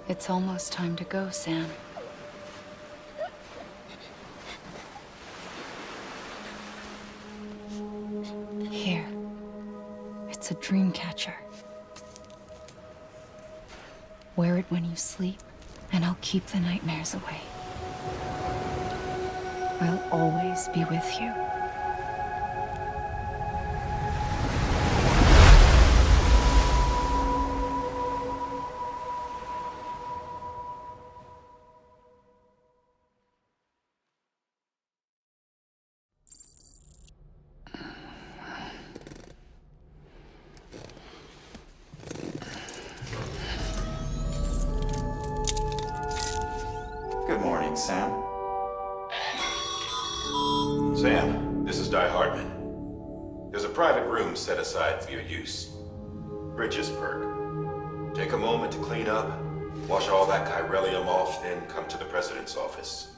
It's almost time to go, Sam. Here. It's a dream catcher. Wear it when you sleep, and I'll keep the nightmares away. I'll always be with you. Good morning, Sam. Sam, this is Di Hardman. There's a private room set aside for your use. Bridges perk. Take a moment to clean up, wash all that chiralium off, then come to the president's office.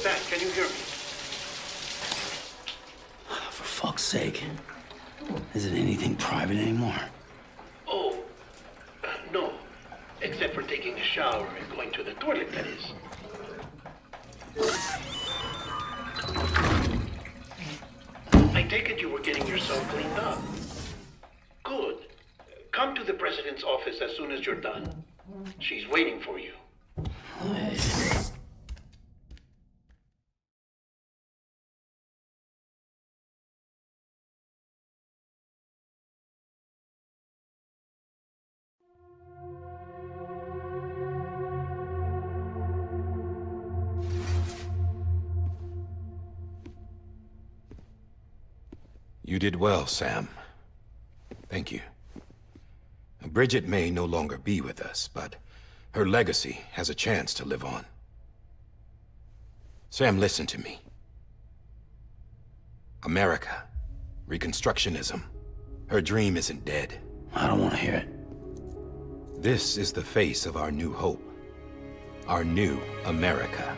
Sam, can you hear me? For fuck's sake. Isn't anything private anymore? Oh, no. Except for taking a shower and going to the toilet, that is. I take it you were getting yourself cleaned up. Good. Come to the president's office as soon as you're done. She's waiting for you. You did well, Sam. Thank you. Bridget may no longer be with us, but her legacy has a chance to live on. Sam, listen to me. America, Reconstructionism, her dream isn't dead. I don't want to hear it. This is the face of our new hope. Our new America.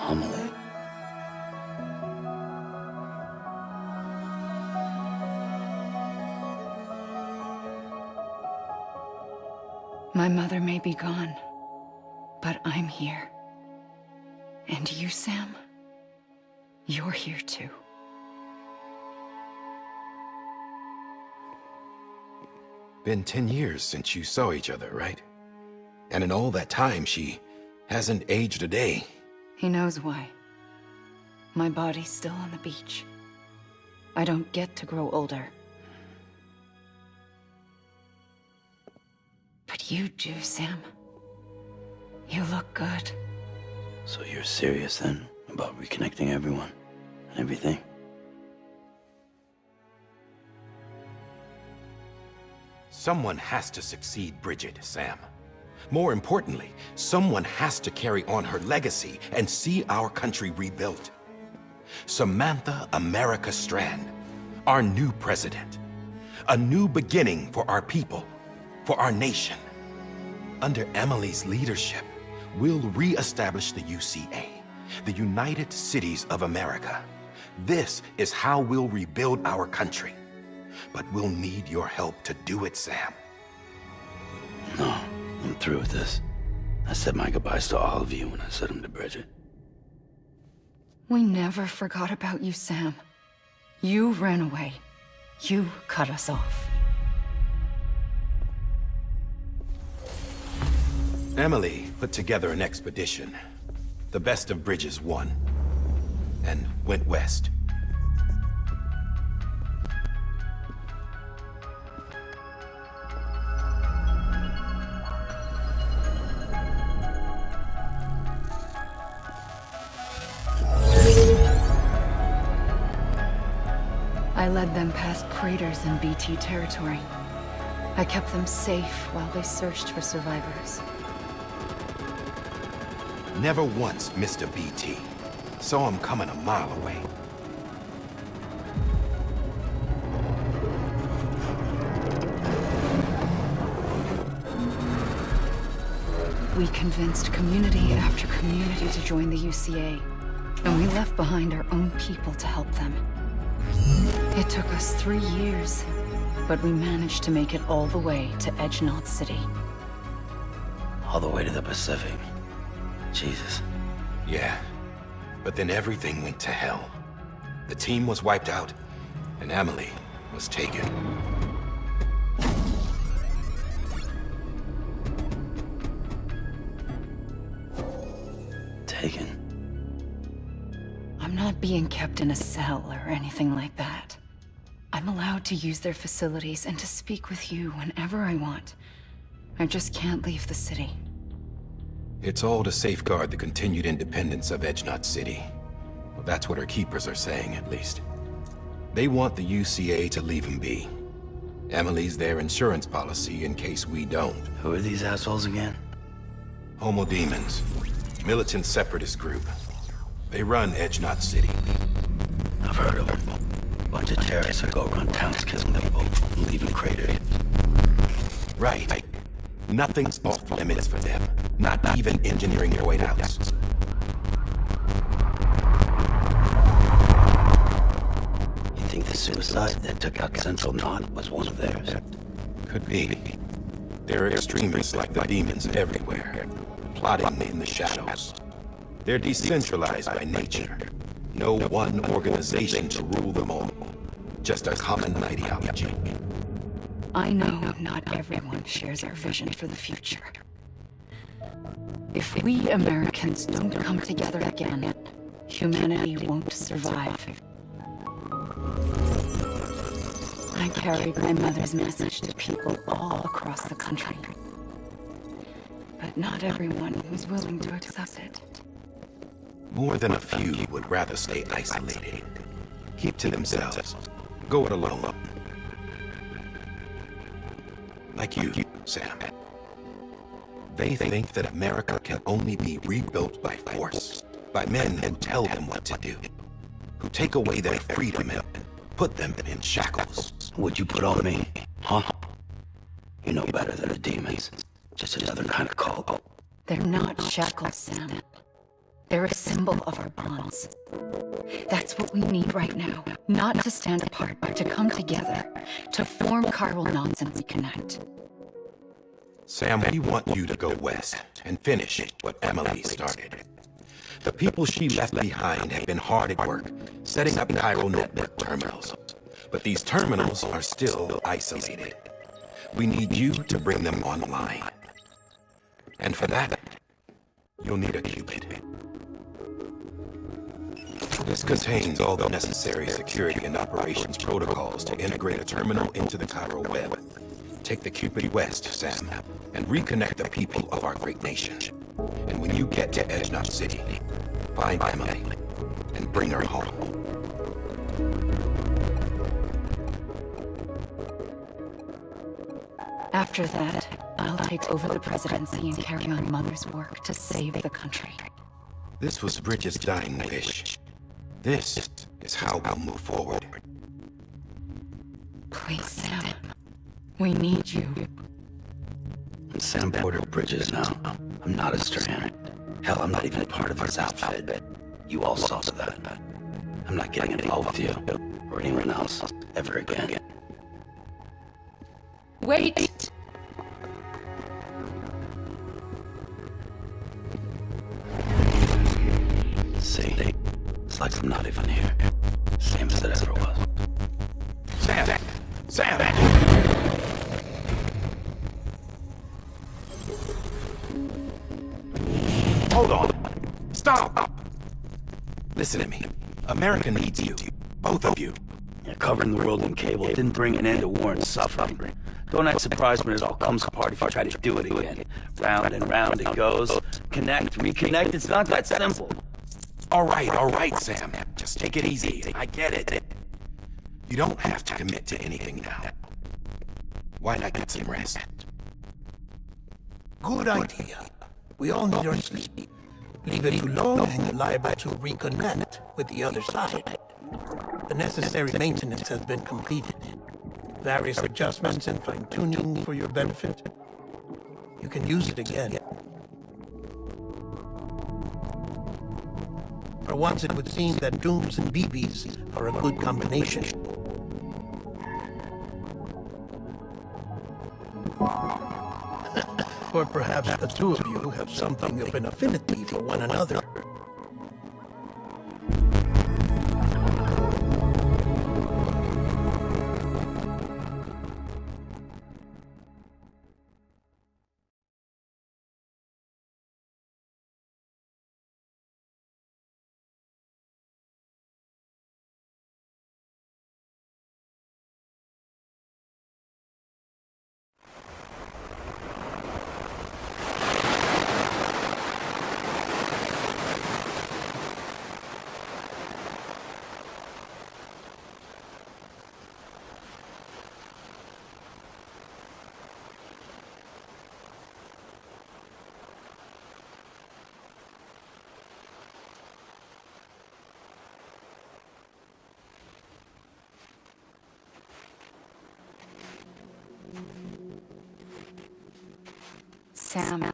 Amelie. My mother may be gone, but I'm here. And you, Sam? You're here too. Been 10 years since you saw each other, right? And in all that time, she hasn't aged a day. He knows why. My body's still on the beach. I don't get to grow older. But you do, Sam. You look good. So you're serious then about reconnecting everyone and everything? Someone has to succeed Bridget, Sam. More importantly, someone has to carry on her legacy and see our country rebuilt. Samantha America Strand, our new president. A new beginning for our people, for our nation. Under Amelie's leadership, we'll re-establish the UCA, the United Cities of America. This is how we'll rebuild our country. But we'll need your help to do it, Sam. No, I'm through with this. I said my goodbyes to all of you when I said them to Bridget. We never forgot about you, Sam. You ran away. You cut us off. Amelie put together an expedition. The best of Bridges won, and went west. led them past craters in BT territory. I kept them safe while they searched for survivors. Never once missed a BT. Saw him coming a mile away. We convinced community after community to join the UCA, and we left behind our own people to help them. It took us 3 years, but we managed to make it all the way to Edgenot City. All the way to the Pacific. Jesus. Yeah, but then everything went to hell. The team was wiped out, and Amelie was taken. Taken? I'm not being kept in a cell or anything like that. I'm allowed to use their facilities and to speak with you whenever I want. I just can't leave the city. It's all to safeguard the continued independence of Edgenot City. Well, that's what our keepers are saying, at least. They want the UCA to leave him be. Amelie's their insurance policy in case we don't. Who are these assholes again? Homo Demons. Militant separatist group. They run Edgenot City. I've heard of them. Bunch of terrorists that go around towns killing people and leaving craters. Right. Nothing's off limits for them. Not even engineering their way out. You think the suicide that took out Central Knot was one of theirs? Could be. There are extremists like the demons everywhere, plotting in the shadows. They're decentralized by nature. No one organization to rule them all. Just a common ideology. I know not everyone shares our vision for the future. If we Americans don't come together again, humanity won't survive. I carried my mother's message to people all across the country. But not everyone was willing to accept it. More than a few would rather stay isolated. Keep to themselves. Go it alone. Like you, Sam. They think that America can only be rebuilt by force, by men who tell them what to do, who take away their freedom and put them in shackles. What'd you put on me, huh? You know better than the demons. Just another kind of cult. They're not shackles, Sam. They're a symbol of our bonds. That's what we need right now. Not to stand apart, but to come together, to form chiral knots and reconnect. Sam, we want you to go west and finish what Amelie started. The people she left behind have been hard at work, setting up chiral network terminals. But these terminals are still isolated. We need you to bring them online. And for that, you'll need a Cupid. This contains all the necessary security and operations protocols to integrate a terminal into the chiral web. Take the Cupid west, Sam, and reconnect the people of our great nation. And when you get to Edgenot City, find Amelie and bring her home. After that, I'll take over the presidency and carry on Mother's work to save the country. This was Bridget's dying wish. This is how we'll move forward. Please, Sam. We need you. I'm Sam Porter Bridges now. I'm not a Strand. Hell, I'm not even a part of this outfit. You all saw that. I'm not getting involved with you or anyone else ever again. Wait! See? It's like I'm not even here. Same as it ever was. Sam! Sam! Hold on! Stop! Listen to me. America needs you. Both of you. Yeah, covering the world in cable didn't bring an end to war and suffering. Don't act surprised when it all comes apart if you try to do it again. Round and round it goes. Connect, reconnect, it's not that simple. All right, Sam. Just take it easy. I get it. You don't have to commit to anything now. Why not get some rest? Good idea. We all need our sleep. Leave it too long and you're liable to reconnect with the other side. The necessary maintenance has been completed. Various adjustments and fine-tuning for your benefit. You can use it again. For once, it would seem that Dooms and BBs are a good combination. Or perhaps the two of you have something of an affinity for one another. Sam.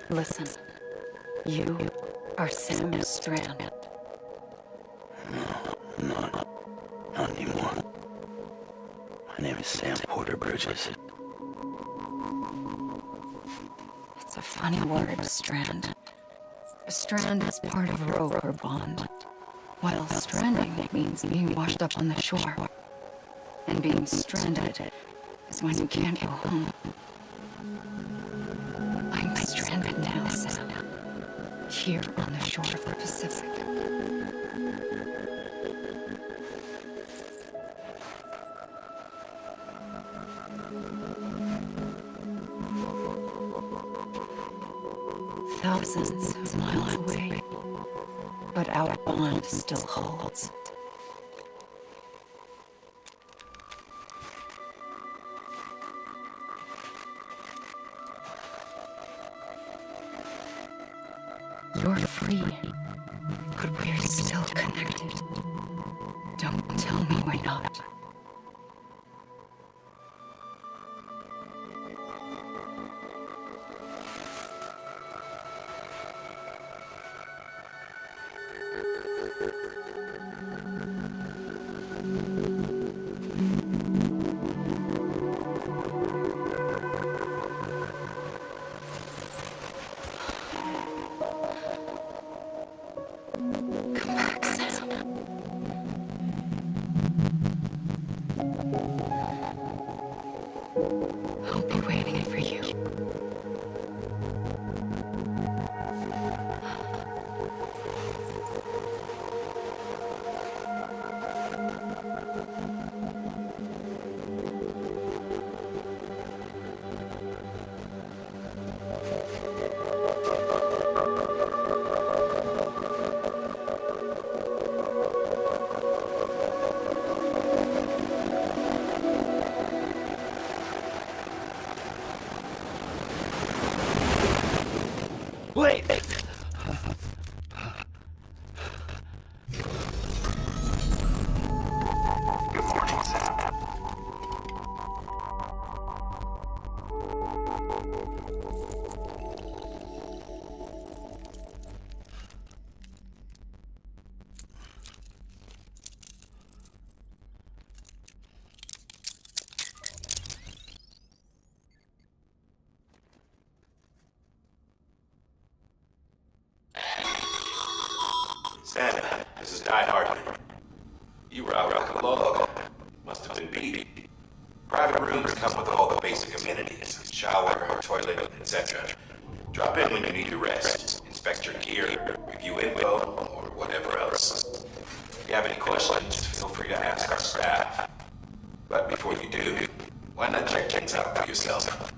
Listen. You are Sam Strand. No, not anymore. My name is Sam Porter Bridges. It's a funny word, Strand. A strand is part of a rope or bond, while stranding means being washed up on the shore. And being stranded is when you can't go home. I'm stranded now, Sam. Here on the shore of the Pacific. Thousands of miles away, but our bond still holds. You're free, but we're still connected. Don't tell me we're not. Come back, Sam. I'll be waiting for you. Wait! Good morning, Sam. Sam, this is Die Hardman. You were out like a log. Must have been beat. Private rooms come with all the basic amenities. Shower, toilet, etc. Drop in when you need to rest. Inspect your gear, review info, or whatever else. If you have any questions, feel free to ask our staff. But before you do, why not check things out for yourself?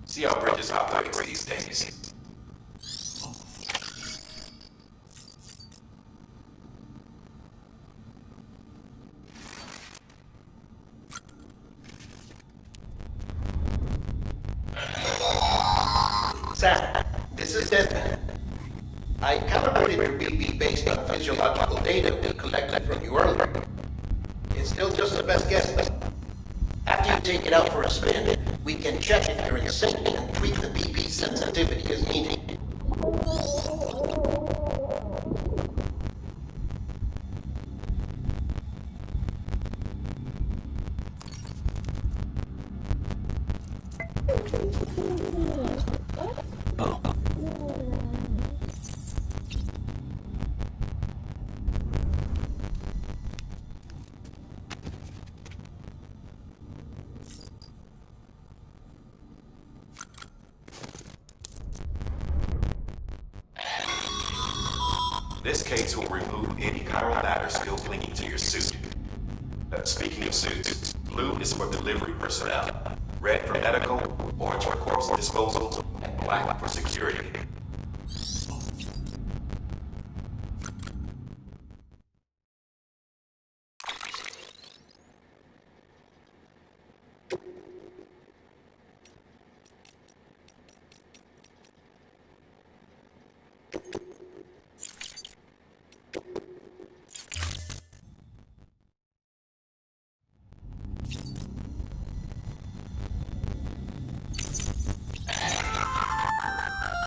See how bridges operate these days. Sam, this is Desmond. I calibrated your BB based on physiological data we collected from you earlier. It's still just the best guess, though. After you take it out for a spin, we can check if you're in sync and tweak the BP sensitivity as needed. This case will remove any chiral matter still clinging to your suit. Speaking of suits, blue is for delivery personnel, red for medical, orange for corpse disposal, and black for security.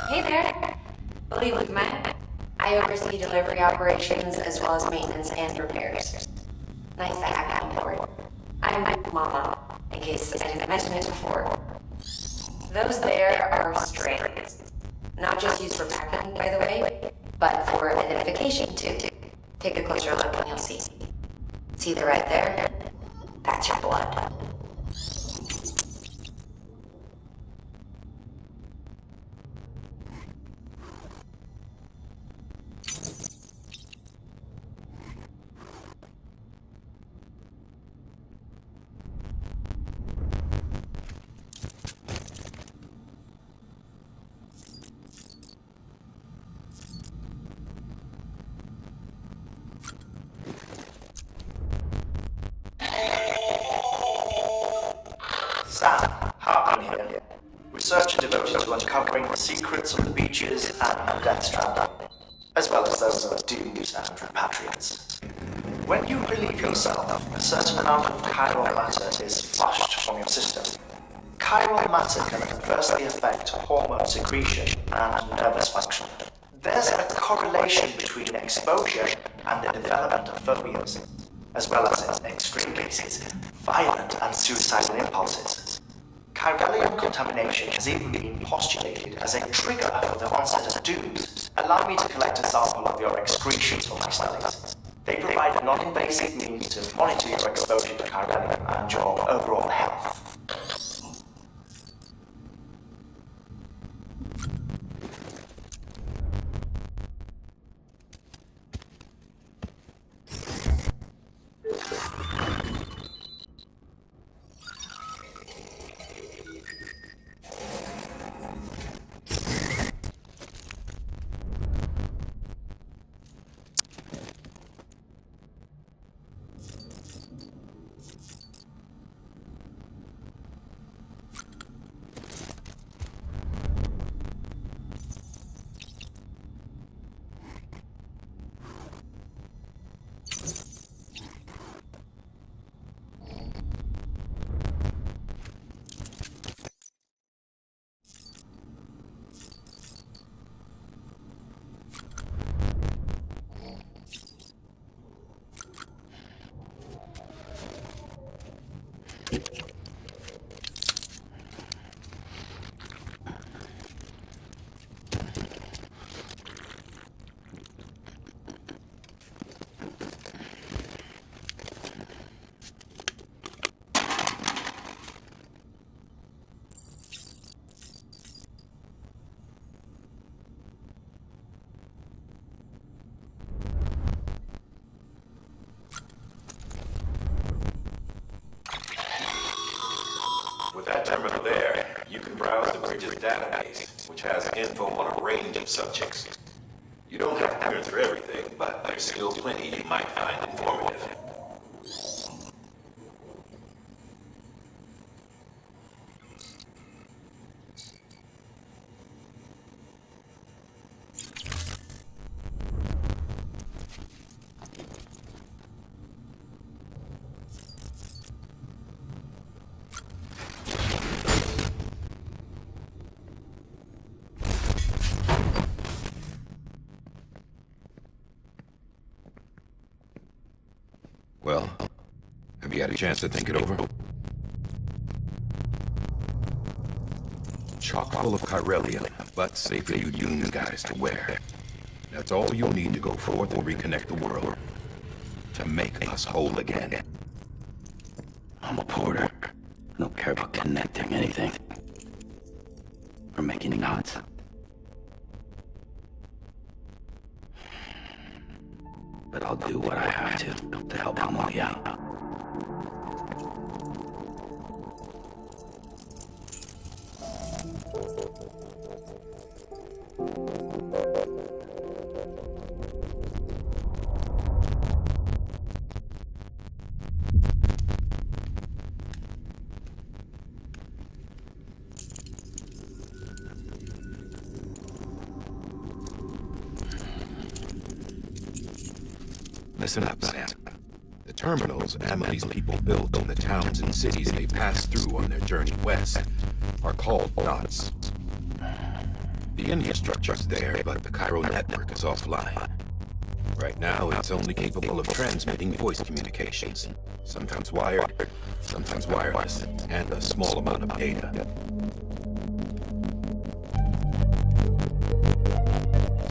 Hey there! Believe we've met. I oversee delivery operations as well as maintenance and repairs. Nice to have you on board. I'm Mama, in case I didn't mention it before. Those there are strands. Not just used for packing, by the way, but for identification too. Take a closer look and you'll see. See the red there? That's your blood. Sam, Harkin here, researcher devoted to uncovering the secrets of the beaches and Death Stranding, as well as those of dooms and repatriates. When you relieve yourself, a certain amount of chiral matter is flushed from your system. Chiral matter can adversely affect hormone secretion and nervous function. There's a correlation between exposure and the development of phobias, as well as, in extreme cases, violent and suicidal impulses. Chiralium contamination has even been postulated as a trigger for the onset of dooms. Allow me to collect a sample of your excretions for my studies. They provide a non-invasive means to monitor your exposure to chiralium and your overall health. terminal there, you can browse the bridge's database, which has info on a range of subjects. You don't have to enter everything, but there's still plenty you might find informative. Well, have you had a chance to think it over? Chock full of chiralium, but safe for you doomed guys to wear. That's all you'll need to go forth and reconnect the world. To make us whole again. I'm a porter. I don't care about connecting anything. Or making knots. But I'll do what I have to help Amelie out. Listen up, Sam. The terminals Amelie's people built in the towns and cities they passed through on their journey west are called knots. The infrastructure's there, but the Cairo network is offline. Right now, it's only capable of transmitting voice communications, sometimes wired, sometimes wireless, and a small amount of data.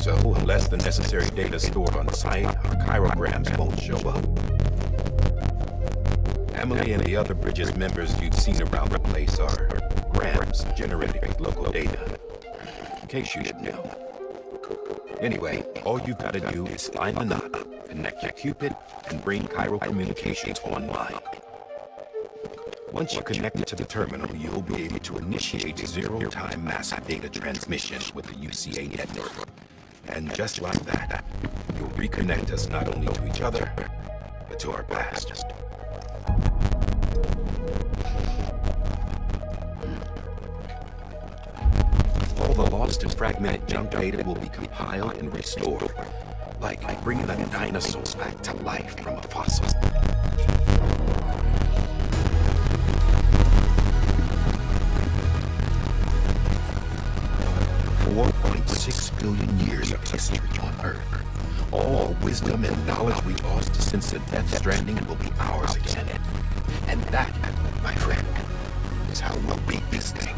So, unless the necessary data stored on site, our chirograms won't show up. Amelie and the other Bridges members you've seen around the place are grams generated with local data. In case you didn't know. Anyway, all you've got to do is find the knot, connect your Cupid, and bring Cairo communications online. Once you connect it to the terminal, you'll be able to initiate zero-time massive data transmission with the UCA network. And just like that, you'll reconnect us not only to each other, but to our past. All the lost and fragmented junk data will be compiled and restored, like bringing a dinosaur back to life from a fossil. 4.6 billion years of history on Earth. All wisdom and knowledge we lost since the Death Stranding will be ours again. And that, my friend, is how we'll beat this thing.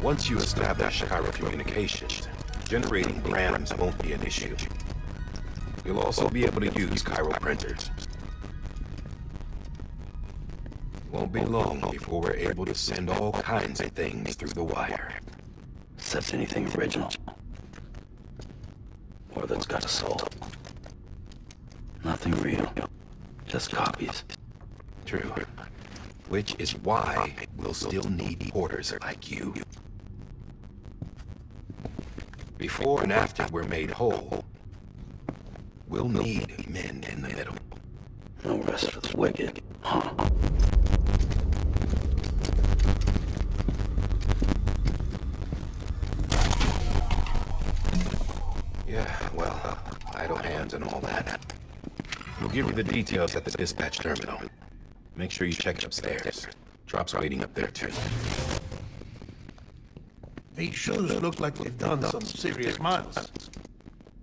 Once you establish Cairo communications, generating grams won't be an issue. You'll also be able to use Cairo printers. Won't be long before we're able to send all kinds of things through the wire. Except anything original. Or that's got a soul. Nothing real. Just copies. True. Which is why we'll still need porters like you. Before and after we're made whole, we'll need men in the middle. No rest for the wicked, huh? Yeah, well, idle hands and all that. We'll give you the details at the dispatch terminal. Make sure you check upstairs. Drop's waiting up there, too. These shoes look like they've done some serious miles.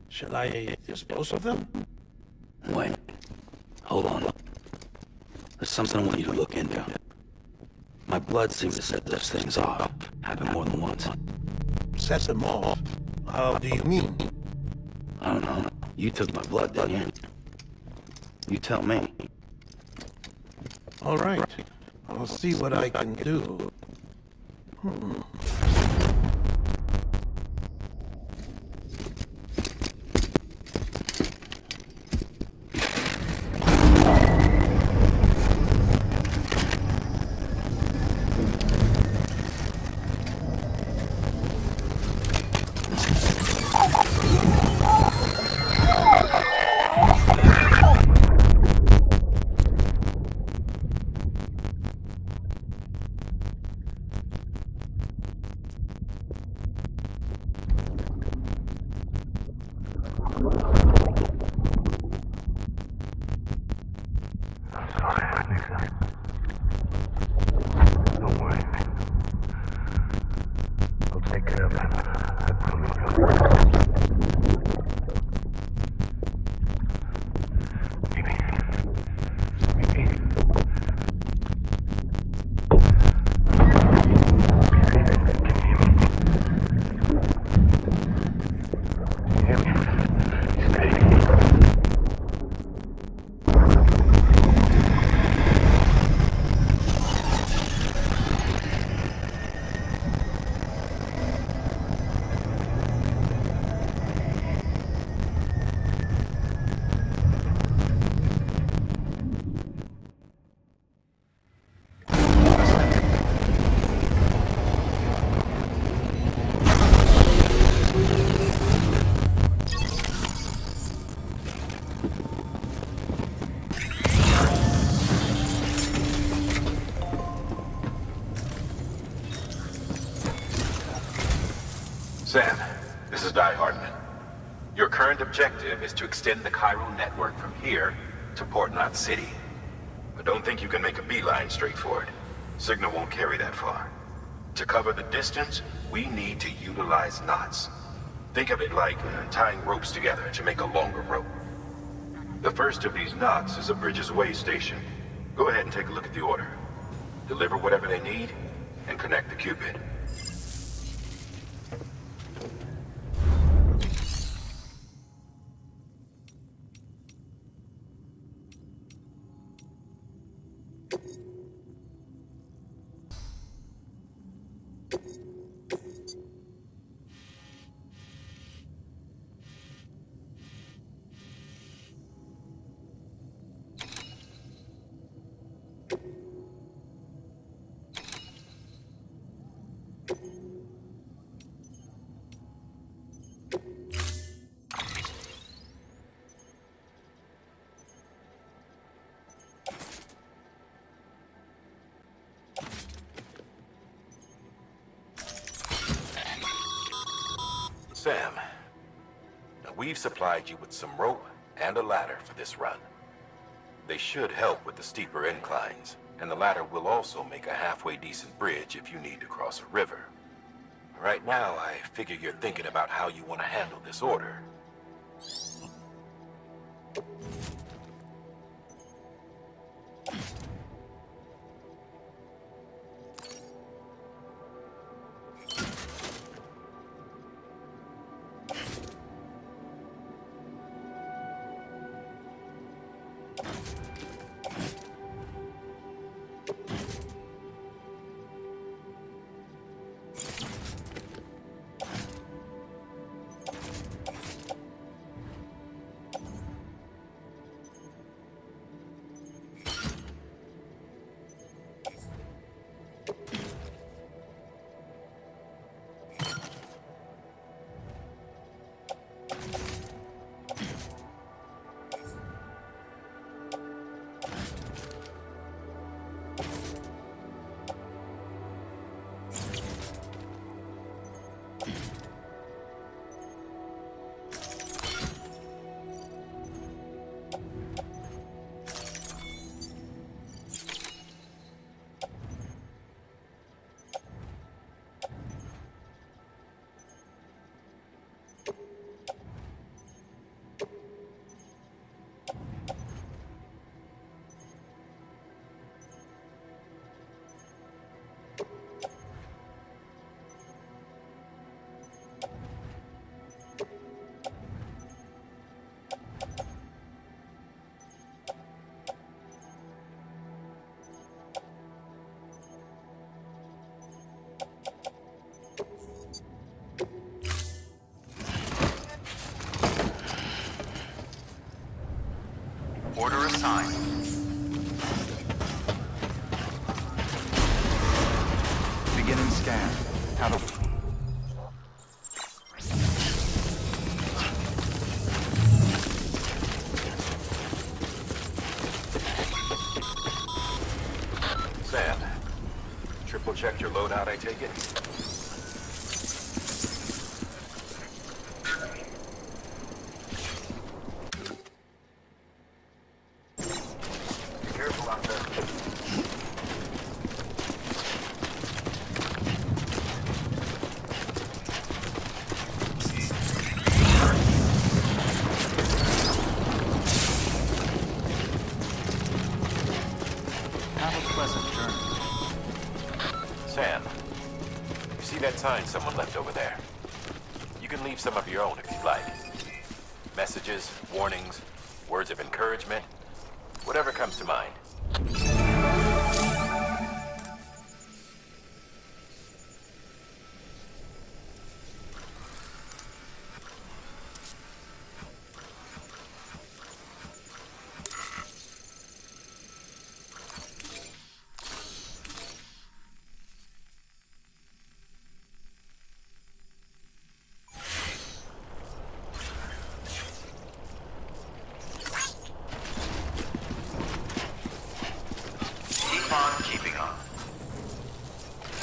Shall I dispose of them? Wait. Hold on. There's something I want you to look into. My blood seems to set those things off. Happened more than once. Set them off? How do you mean? I don't know. You took my blood, didn't you? You tell me. All right. I'll see what I can do. Sam, this is Die Hardman. Your current objective is to extend the chiral network from here to Port Knot City. But don't think you can make a beeline straight for it. Signal won't carry that far. To cover the distance, we need to utilize knots. Think of it like tying ropes together to make a longer rope. The first of these knots is a Bridges Way station. Go ahead and take a look at the order. Deliver whatever they need, and connect the Cupid. Sam, now we've supplied you with some rope and a ladder for this run. They should help with the steeper inclines, and the ladder will also make a halfway decent bridge if you need to cross a river. Right now, I figure you're thinking about how you want to handle this order. Order assigned. Beginning scan. Have a... Sam, triple checked your loadout, I take it? Sam, you see that sign someone left over there? You can leave some of your own if you'd like. Messages, warnings, words of encouragement, whatever comes to mind.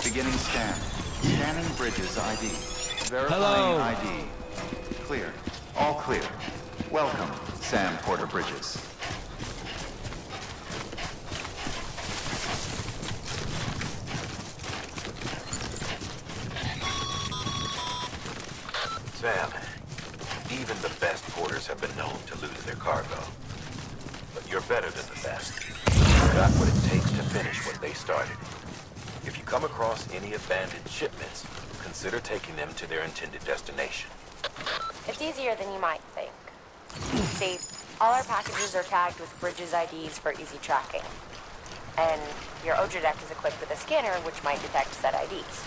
Beginning scan. Scanning Bridges ID. Verifying ID. Clear. All clear. Welcome, Sam Porter Bridges. Sam, even the best porters have been known to lose their cargo. But you're better than the best. You've got what it takes to finish what they started. If you come across any abandoned shipments, consider taking them to their intended destination. It's easier than you might think. See, all our packages are tagged with Bridges IDs for easy tracking. And your OJ deck is equipped with a scanner which might detect said IDs.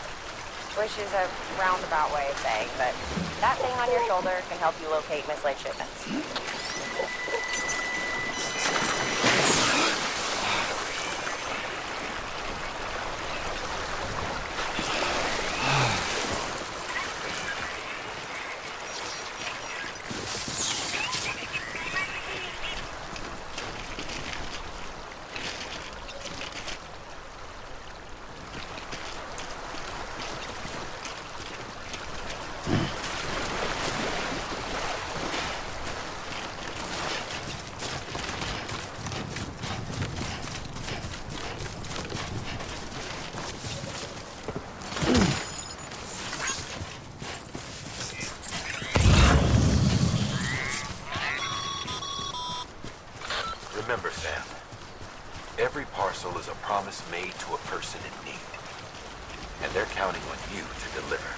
Which is a roundabout way of saying that that thing on your shoulder can help you locate mislaid shipments. Remember, Sam, every parcel is a promise made to a person in need. And they're counting on you to deliver.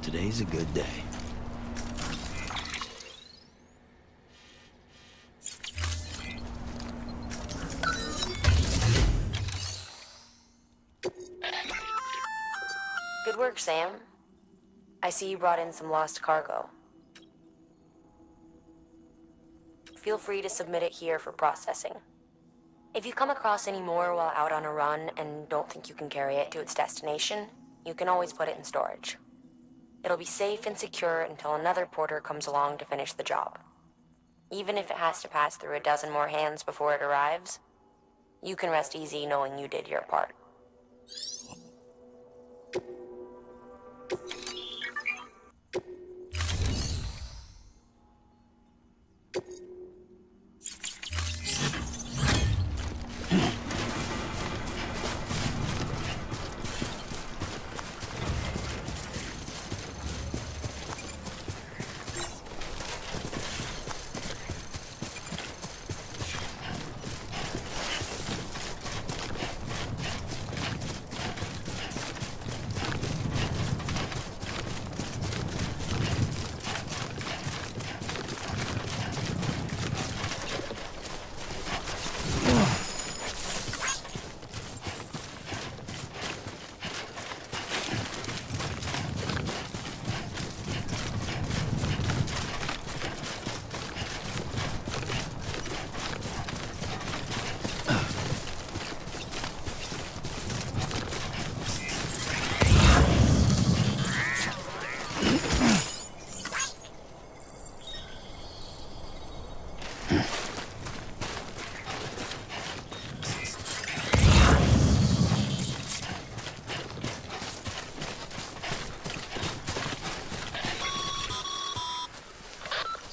Today's a good day. Good work, Sam. I see you brought in some lost cargo. Feel free to submit it here for processing. If you come across any more while out on a run and don't think you can carry it to its destination, you can always put it in storage. It'll be safe and secure until another porter comes along to finish the job. Even if it has to pass through a dozen more hands before it arrives, you can rest easy knowing you did your part.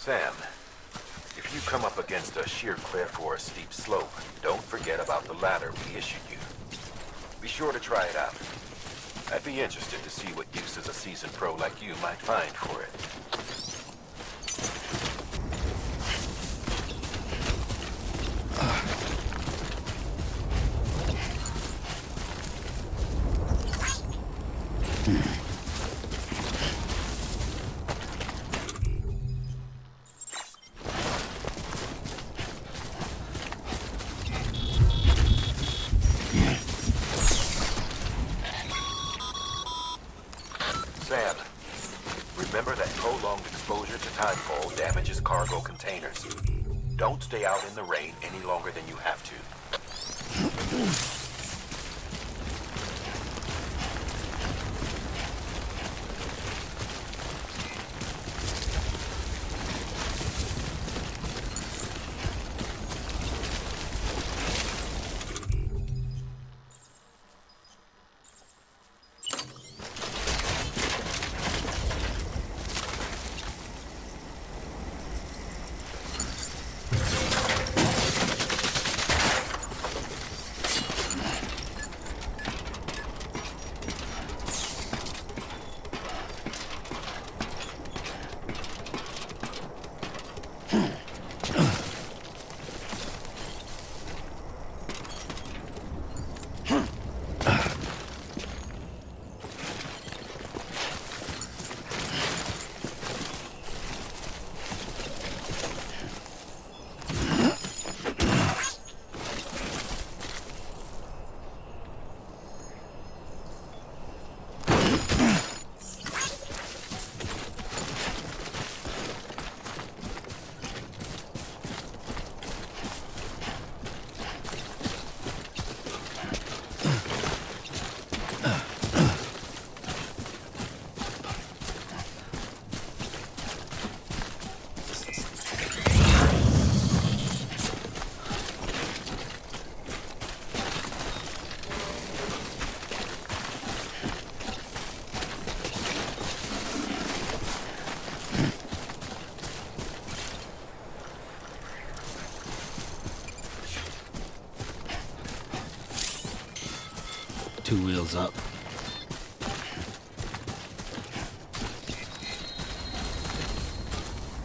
Sam, if you come up against a sheer cliff or a steep slope, don't forget about the ladder we issued you. Be sure to try it out. I'd be interested to see what uses a seasoned pro like you might find for it. tidefall damages cargo containers. Don't stay out in the rain any longer than you have to. Two wheels up.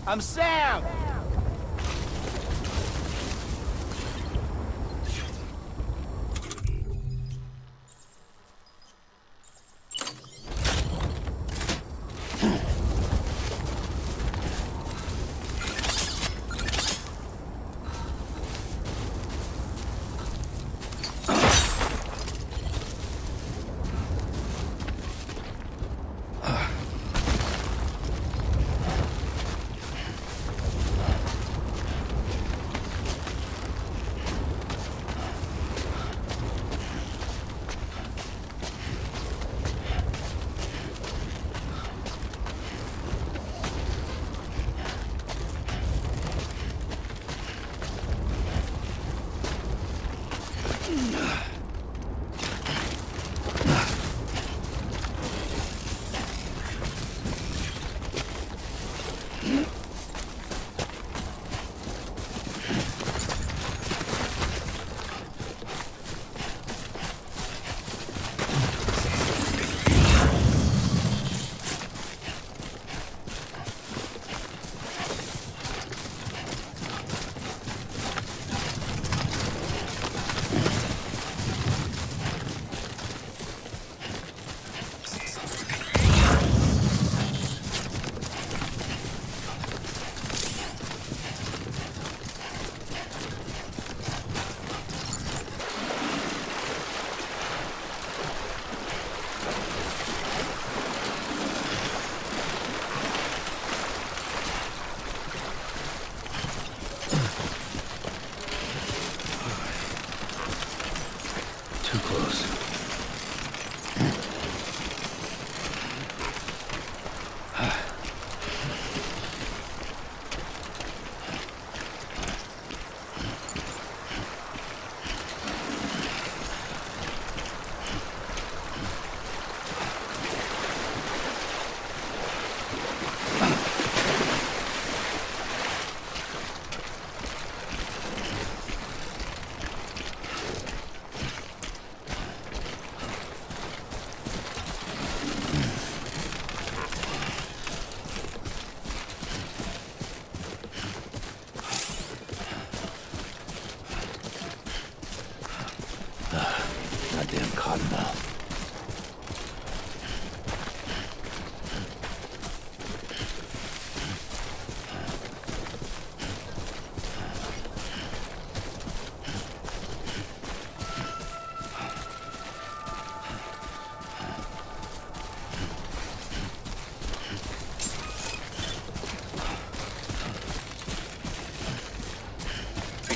I'm Sam! Too close. Goddamn cottonmouth.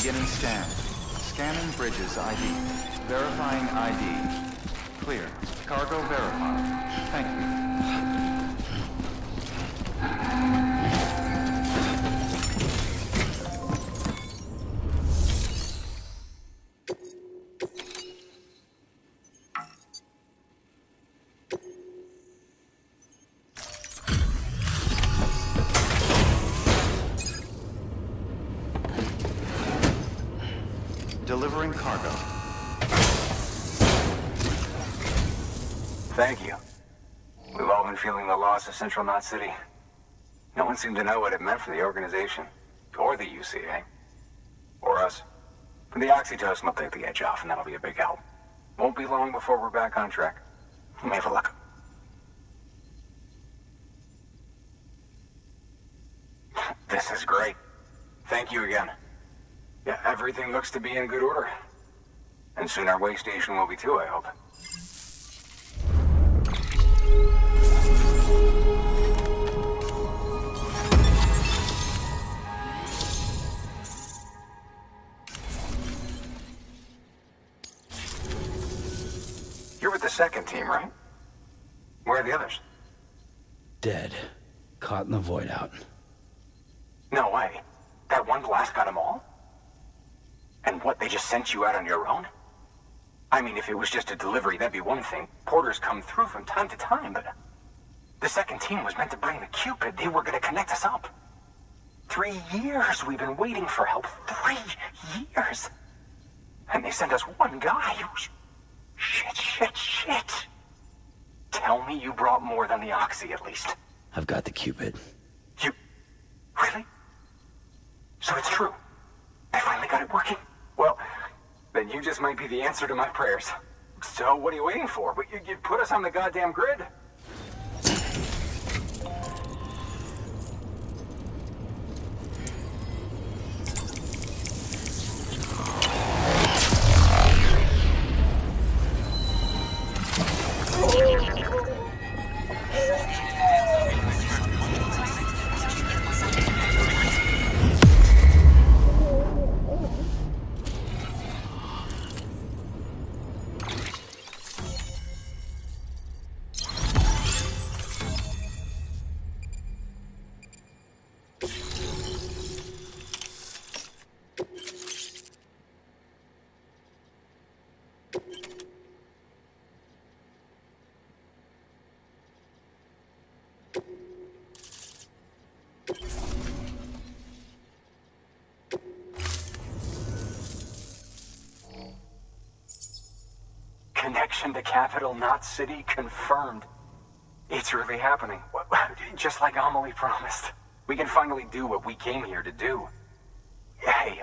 Beginning scan. Scanning bridges ID. Verifying ID. Clear. Cargo verified. Thank you. Delivering cargo. Thank you. We've all been feeling the loss of Central Knot City. No one seemed to know what it meant for the organization, or the UCA, or us. But the oxytocin will take the edge off, and that'll be a big help. Won't be long before we're back on track. You may have a look. This is great. Thank you again. Yeah, everything looks to be in good order. And soon our way station will be too, I hope. You're with the second team, right? Where are the others? Dead. Caught in the void out. No way. That one blast got them all? And what, they just sent you out on your own? I mean, if it was just a delivery, that'd be one thing. Porters come through from time to time, but... The second team was meant to bring the Cupid. They were gonna connect us up. 3 years we've been waiting for help. 3 years! And they sent us one guy. Shit. Tell me you brought more than the Oxy, at least. I've got the Cupid. You... Really? So it's true. I finally got it working. Well, then you just might be the answer to my prayers. So what are you waiting for? You put us on the goddamn grid. Connection to Capital Knot City confirmed. It's really happening. Just like Amelie promised. We can finally do what we came here to do. Hey,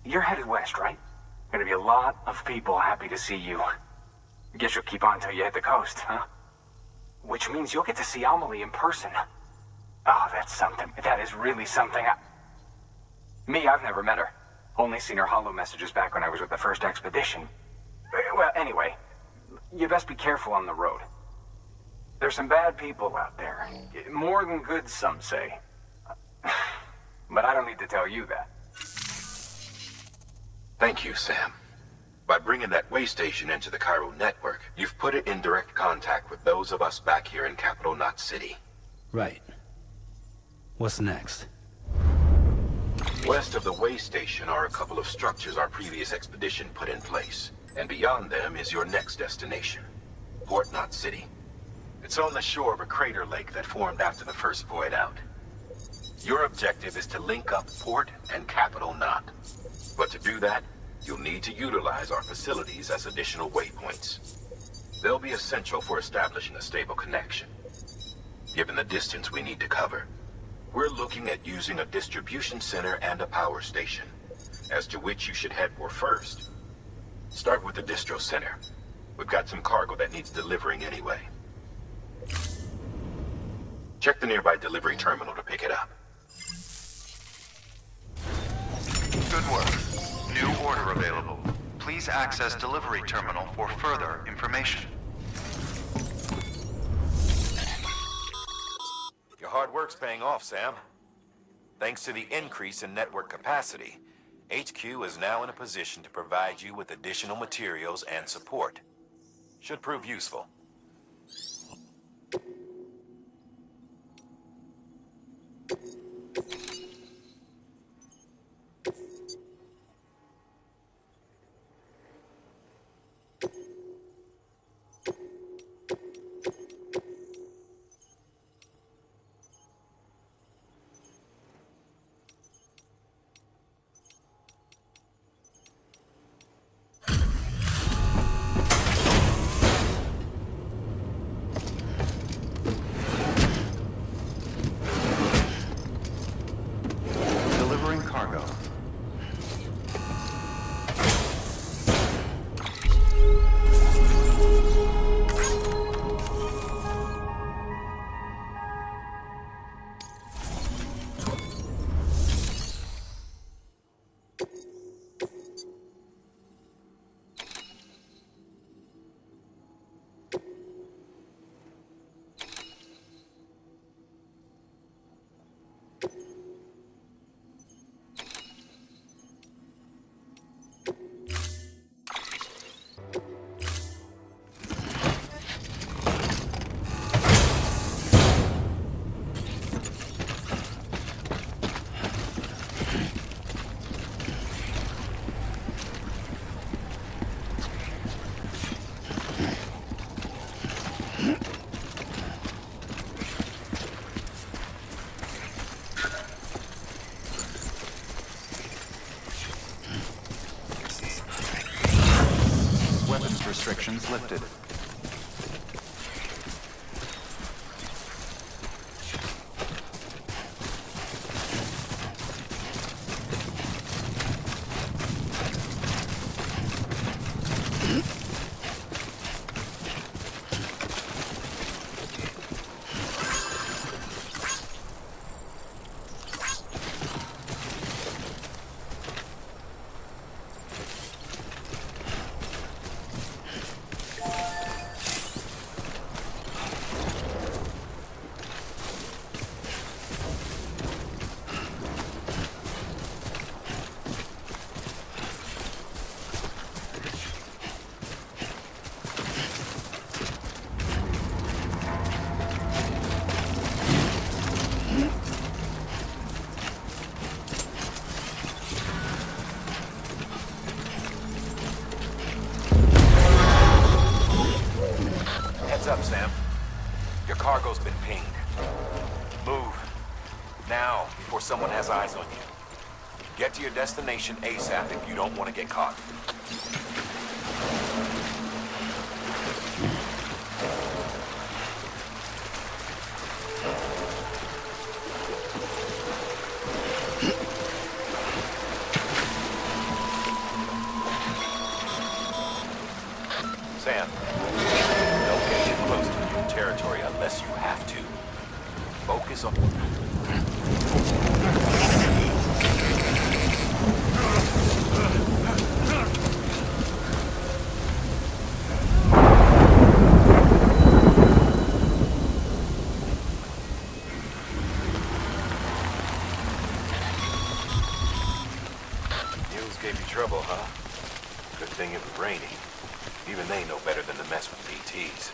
you're headed west, right? Gonna be a lot of people happy to see you. Guess you'll keep on till you hit the coast, huh? Which means you'll get to see Amelie in person. Oh, that's something. That is really something. Me, I've never met her. Only seen her holo messages back when I was with the first expedition. Well, anyway, you best be careful on the road. There's some bad people out there. More than good, some say. But I don't need to tell you that. Thank you, Sam. By bringing that way station into the Cairo network, you've put it in direct contact with those of us back here in Capital Knot City. Right. What's next? West of the way station are a couple of structures our previous expedition put in place. And beyond them is your next destination, Port Knot City. It's on the shore of a crater lake that formed after the first void out. Your objective is to link up Port and Capital Knot. But to do that, you'll need to utilize our facilities as additional waypoints. They'll be essential for establishing a stable connection. Given the distance we need to cover, we're looking at using a distribution center and a power station, as to which you should head for first. Start with the distro center. We've got some cargo that needs delivering anyway. Check the nearby delivery terminal to pick it up. Good work. New order available. Please access delivery terminal for further information. Your hard work's paying off, Sam. Thanks to the increase in network capacity, HQ is now in a position to provide you with additional materials and support. Should prove useful. Delivering cargo. Weapons restrictions lifted. Heads up, Sam. Your cargo's been pinged. Move. Now, before someone has eyes on you. Get to your destination ASAP if you don't want to get caught. Sam, don't get too close to new territory unless you have to. Focus on... Mules gave you trouble, huh? Good thing it was raining. Even they know better than to mess with PTs.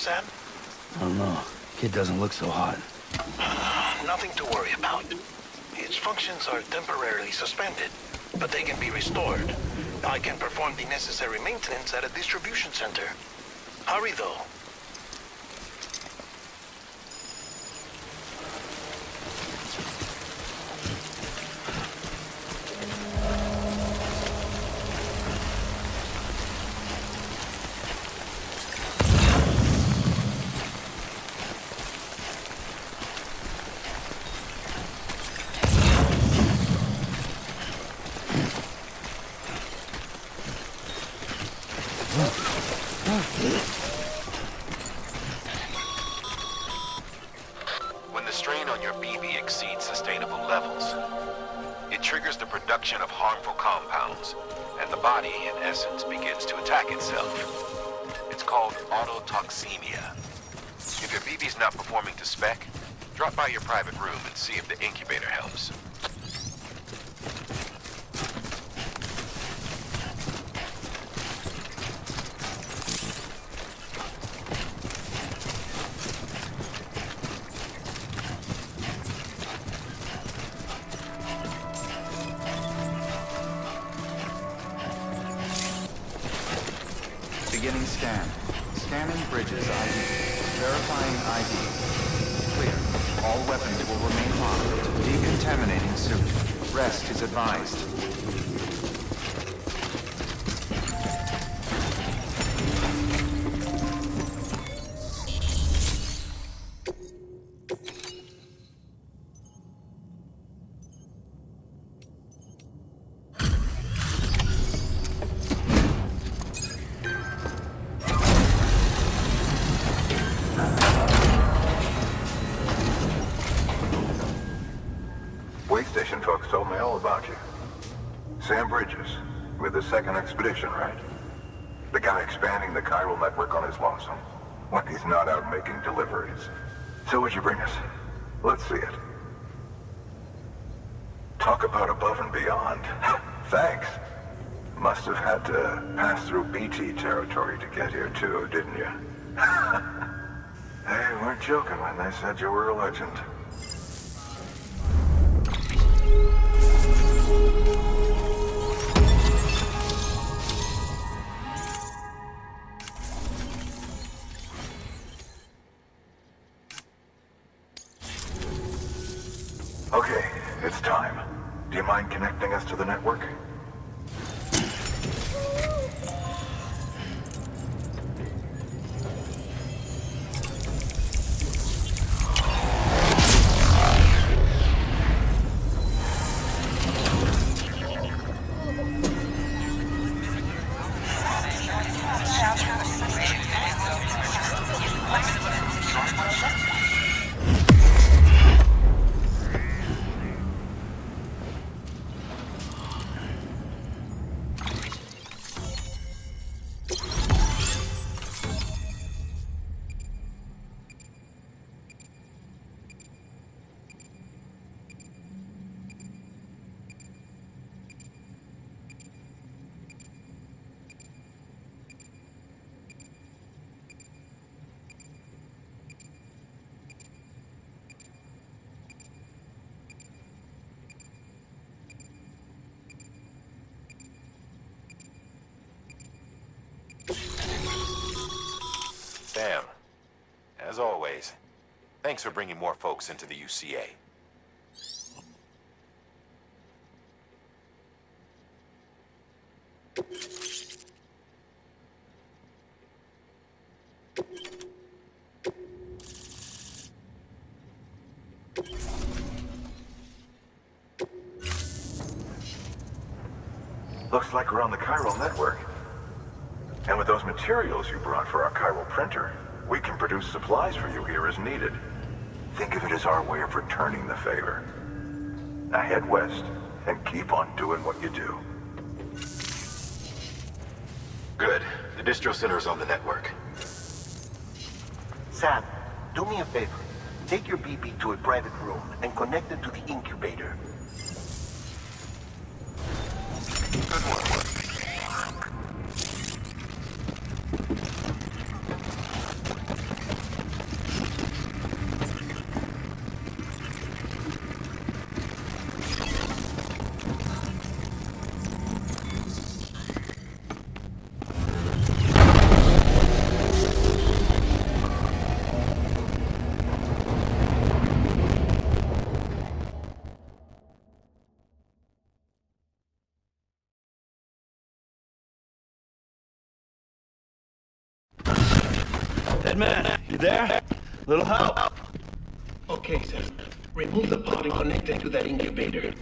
Sam? I don't know. Kid doesn't look so hot. Nothing to worry about. Its functions are temporarily suspended, but they can be restored. I can perform the necessary maintenance at a distribution center. Hurry, though. When the strain on your BB exceeds sustainable levels, it triggers the production of harmful compounds, and the body, in essence, begins to attack itself. It's called autotoxemia. If your BB's not performing to spec, drop by your private room and see if the incubator helps. Beginning scan. Scanning bridges ID. Verifying ID. Clear. All weapons will remain locked. Decontaminating suit. Rest is advised. Station folks told me all about you. Sam Bridges, with the second expedition, right? The guy expanding the chiral network on his lonesome. When he's not out making deliveries. So what'd you bring us? Let's see it. Talk about above and beyond. Thanks. Must have had to pass through BT territory to get here too, didn't you? They weren't joking when they said you were a legend. Okay, it's time. Do you mind connecting us to the network? Sam, as always, thanks for bringing more folks into the UCA. Looks like we're on the chiral network. And with those materials you brought for our chiral printer, we can produce supplies for you here as needed. Think of it as our way of returning the favor. Now head west and keep on doing what you do. Good. The distro center is on the network. Sam, do me a favor. Take your BB to a private room and connect it to the incubator. Good work. Man, you there? Little help? Okay, sir. Remove the pod and connect it to that incubator.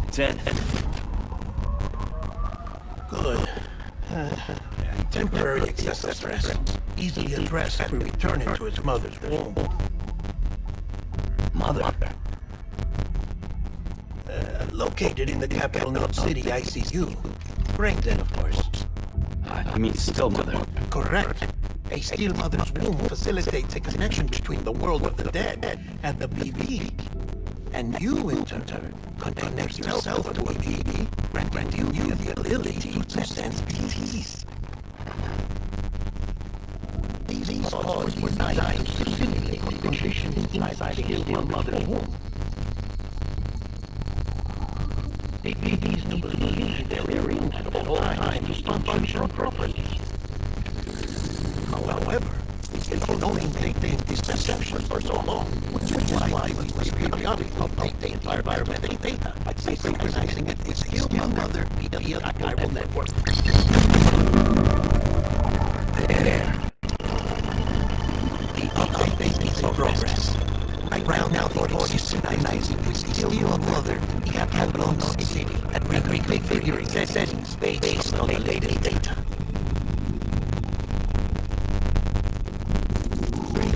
It's in. Good. Temporary excessive stress. Easily addressed if we return it to its mother's womb. Mother? Located in the capital city ICU. Brain dead, of course. I mean, still mother. Correct. A still mother's womb facilitates a connection between the world of the dead and the BB. And you, in turn, connect yourself to a BB, granting you the ability to sense BTs. were designed to simulate the conditions inside a still mother's womb. They made these to believe they were in at all times to function properly. However, they can only maintain this deception for so long, which is why we must periodically update the environmental data by synchronizing it with the still mother via the chiral network. There. The update is in progress. Right now, the board is synchronizing with the still mother via capital city and reconfiguring the settings based on the latest data.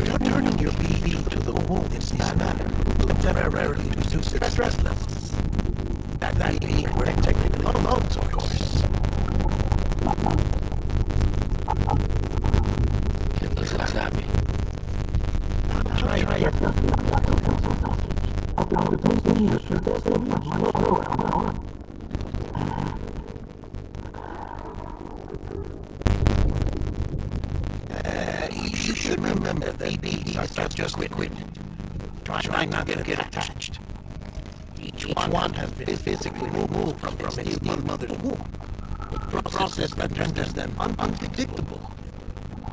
Returning your BB to the womb in this manner will temporarily reduce the stress levels. That being protected amounts, of course. It looks like happy. Try you should remember that BBs are just equipment. Try not to get attached. Each one has been physically removed from its still mother's womb. A process that renders them unpredictable,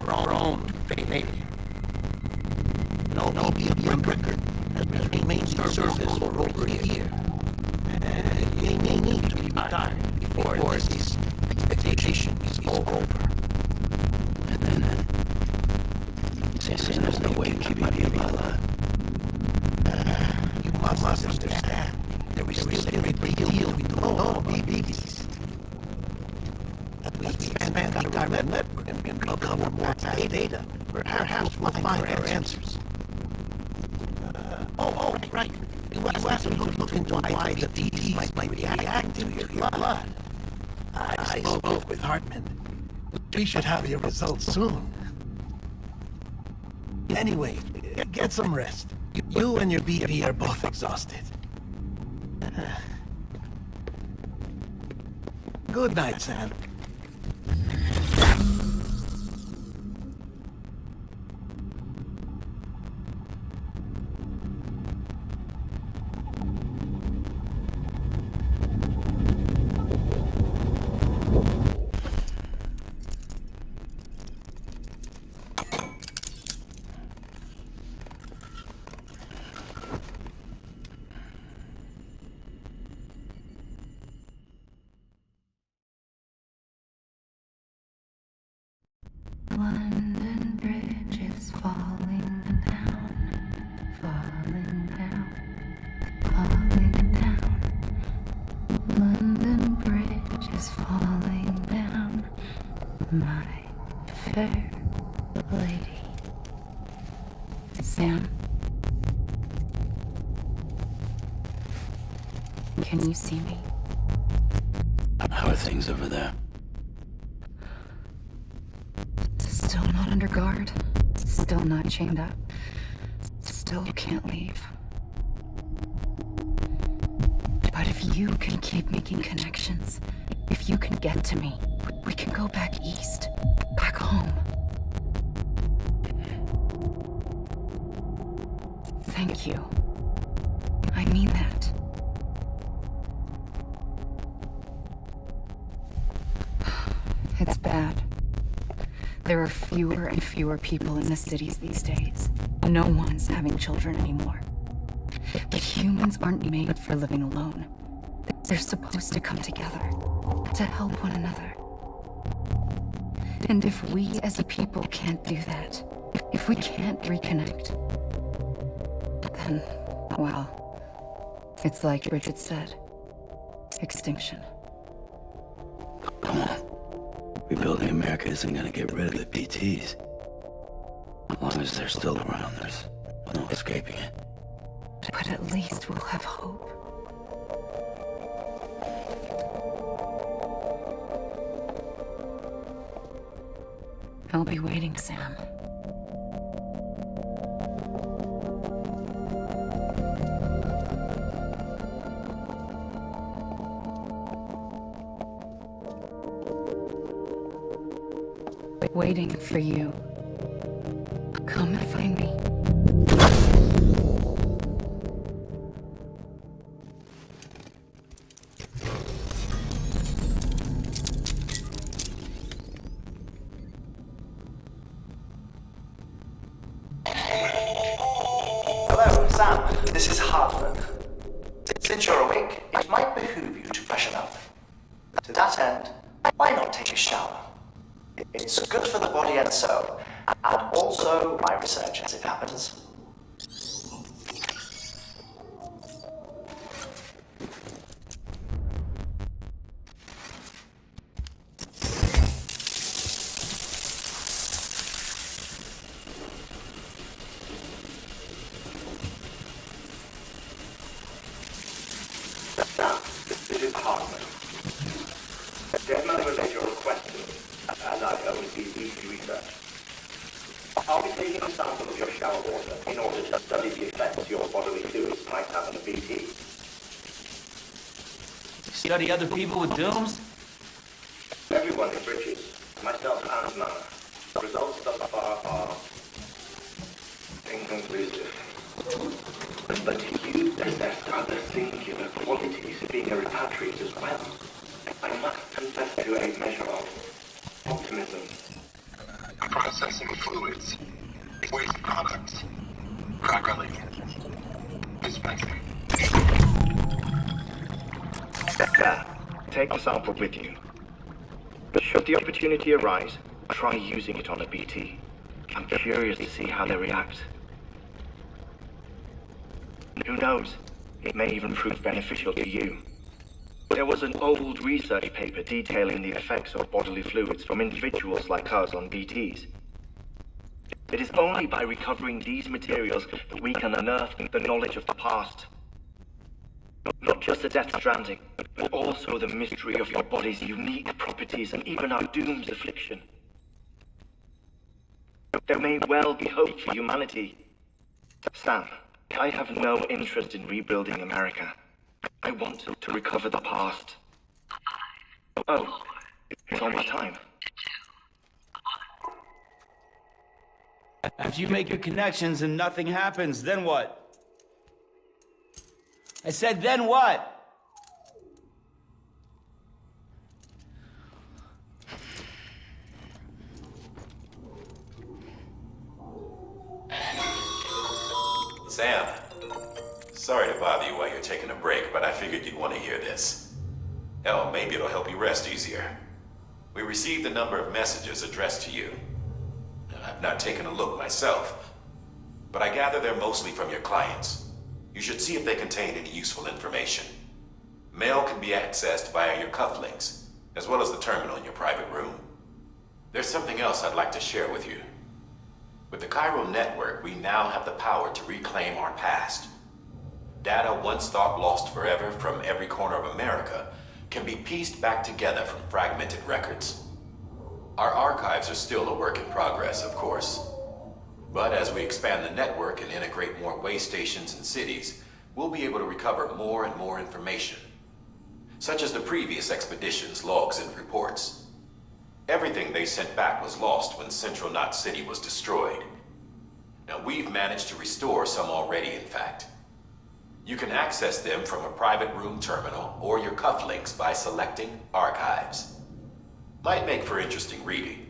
prone to failure. No BB record has remained in service for over a year. They may need to be retired before this expectation is over. And then there's no way to keep my baby alive. You must understand. There is still a great deal we don't know about BBs. As we expand the environment network and can recover more data, perhaps we'll find our answers. Right. You asked me to look into why the BBs might react to your blood. I spoke with Hartman. We should have your results soon. Anyway, get some rest. You and your BB are both exhausted. Good night, Sam. London Bridge is falling down, falling down, falling down. London Bridge is falling down, my fair lady. Sam? Can you see me? How are things over there? Still not under guard. Still not chained up. Still can't leave. But if you can keep making connections, if you can get to me, we can go back east. Back home. Thank you. I mean that. It's bad. There are fewer and fewer people in the cities these days. No one's having children anymore. But humans aren't made for living alone. They're supposed to come together, to help one another. And if we as a people can't do that, if we can't reconnect, then, well, it's like Bridget said, extinction. Come on. Rebuilding America isn't gonna get rid of the PTs. As long as they're still around, there's no escaping it. But at least we'll have hope. I'll be waiting, Sam. Waiting for you. come and find me. Hello, Sam. This is Hardman. Since you're awake, it might behoove you to freshen up. To that end, why not take a shower? It's good for the body and soul, and also my research as it happens. This is Hardman. Demo relay your request to me, as I oversee BT research. I'll be taking a sample of your shower water in order to study the effects your bodily fluids might have on the BT. Study other people with dooms? Everyone in Bridges, myself and Mana. Results thus far are inconclusive. But you possess other singular qualities, being a repatriate as well. I must confess to a measure of optimism. Processing fluids, waste products, properly dispensing. There, take the sample with you. Should the opportunity arise, try using it on a BT. I'm curious to see how they react. Who knows? It may even prove beneficial to you. There was an old research paper detailing the effects of bodily fluids from individuals like us on BTs. It is only by recovering these materials that we can unearth the knowledge of the past. Not just the Death Stranding, but also the mystery of your body's unique properties and even our doom's affliction. There may well be hope for humanity. Sam, I have no interest in rebuilding America. I want to recover the past. Oh, it's almost time. After you make your connections and nothing happens, then what? I said, then what? Sam, sorry to bother you while you're taking a break, but I figured you'd want to hear this. Hell, maybe it'll help you rest easier. We received a number of messages addressed to you. I've not taken a look myself, but I gather they're mostly from your clients. You should see if they contain any useful information. Mail can be accessed via your cufflinks, as well as the terminal in your private room. There's something else I'd like to share with you. With the chiral network, we now have the power to reclaim our past. Data once thought lost forever from every corner of America can be pieced back together from fragmented records. Our archives are still a work in progress, of course. But as we expand the network and integrate more way stations and cities, we'll be able to recover more and more information, such as the previous expedition's logs and reports. Everything they sent back was lost when Central Knot City was destroyed. Now, we've managed to restore some already, in fact. You can access them from a private room terminal or your cufflinks by selecting Archives. Might make for interesting reading.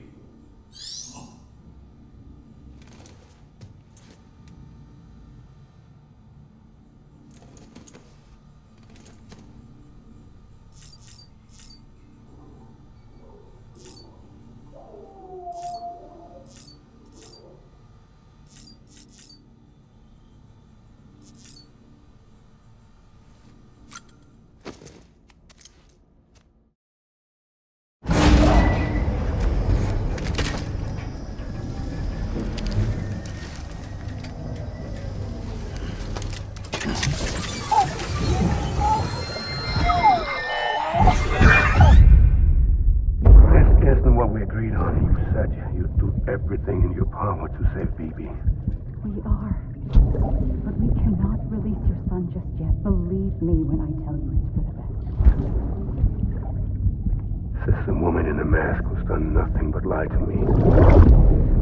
Everything in your power to save BB. We are. But we cannot release your son just yet. Believe me when I tell you it's for the best. Says the woman in the mask who's done nothing but lie to me.